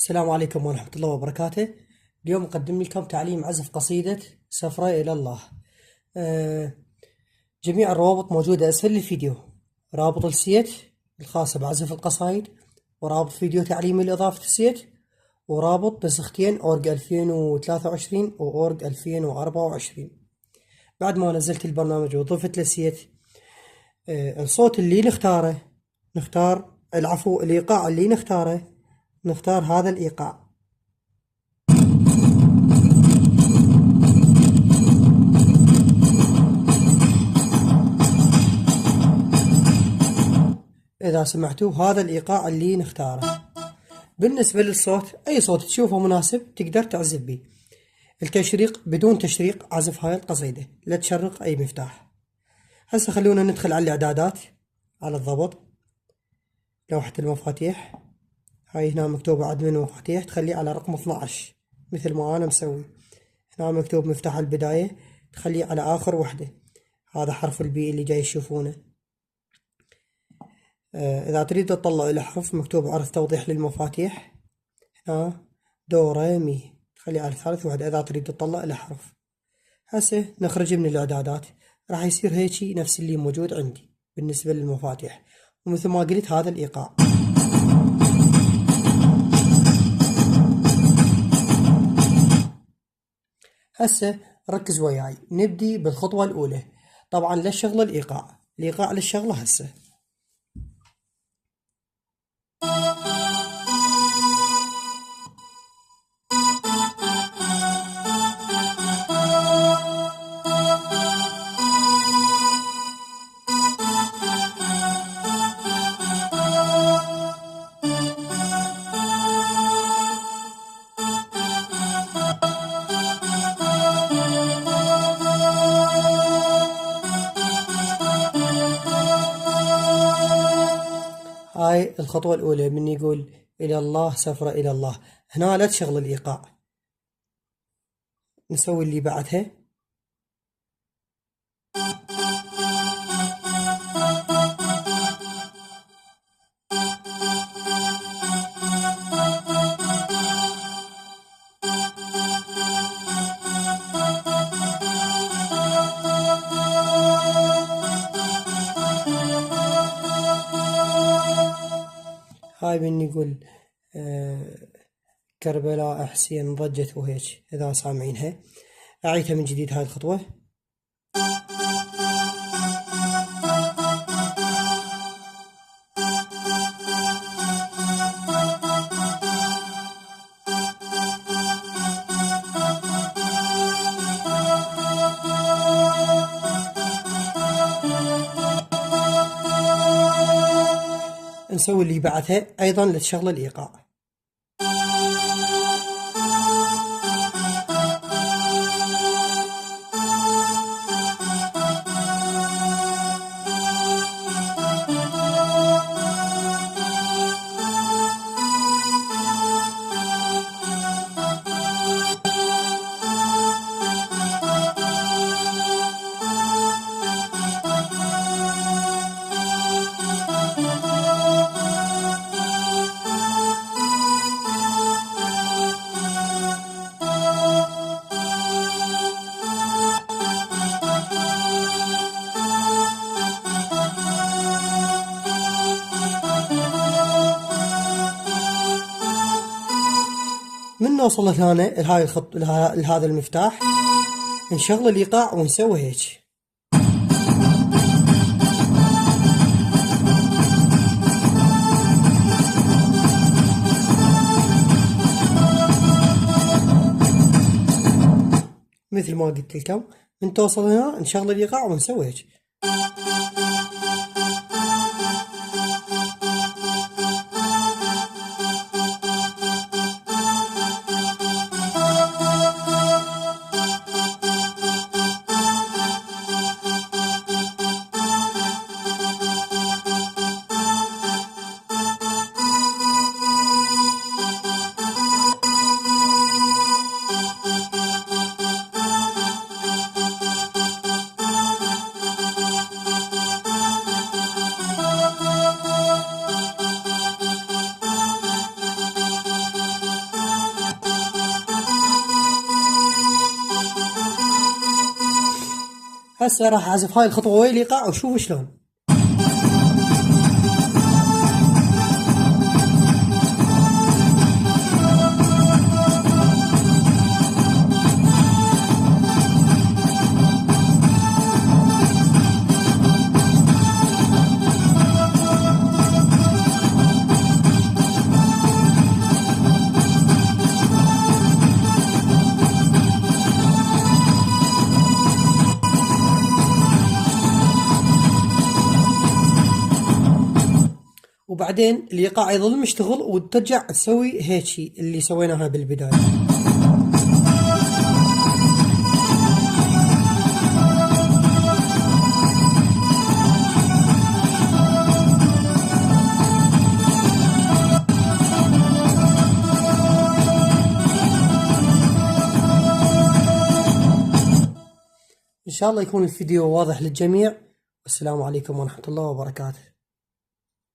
السلام عليكم ورحمة الله وبركاته. اليوم أقدم لكم تعليم عزف قصيدة سفرة إلى الله. آه، جميع الروابط موجودة أسفل الفيديو، رابط السيت الخاصة بعزف القصائد، ورابط فيديو تعليمي لإضافة السيت، ورابط نسختين أورج 2023 وأورج 2024. بعد ما نزلت البرنامج وضفت له السيت، الصوت اللي نختار الإيقاع اللي نختار هذا الإيقاع. إذا سمعتوا هذا الإيقاع اللي نختاره. بالنسبة للصوت، أي صوت تشوفه مناسب تقدر تعزف به. التشريق بدون تشريق عزف هاي القصيدة، لا تشرق أي مفتاح. هسه خلونا ندخل على الإعدادات، على الضبط. لوحة المفاتيح هاي هنا مكتوبة عدد من المفاتيح، تخليه على رقم 12 مثل ما أنا مسوي. هنا مكتوب مفتاح البداية، تخليه على آخر وحدة. هذا حرف البي اللي جاي تشوفونه. إذا تريد تطلع إلى حرف مكتوب عرض توضيح للمفاتيح، هنا دو ري مي، تخلي على ثالث وحدة إذا تريد تطلع إلى حرف. هسه نخرج من الإعدادات، راح يصير هيجي نفس اللي موجود عندي بالنسبة للمفاتيح، ومثل ما قلت هذا الإيقاع. هسه ركز وياي، نبدي بالخطوة الأولى. طبعا لا شغل الإيقاع للشغلة. هسه هاي الخطوة الأولى من يقول إلى الله سفرة إلى الله، هنا لا تشغل الإيقاع. نسوي اللي بعدها. هاي من يقول كربلاء حسين ضجت وهيك، إذا سامعينها. أعيدها من جديد هاي الخطوة. نسوي اللي بعدها أيضا لتشغل الإيقاع. من نوصل هنا لهاي لهذا المفتاح، نشغل الإيقاع ونسوي هيك. مثل ما قلت لكم، من توصل هنا نشغل الإيقاع ونسوي هيك. هسه راح اعزف هاي الخطوة ويا الايقاع وشوفوا شلون. وبعدين الايقاع يظل مشتغل وترجع تسوي هيجي اللي سويناها بالبداية. إن شاء الله يكون الفيديو واضح للجميع. والسلام عليكم ورحمة الله وبركاته.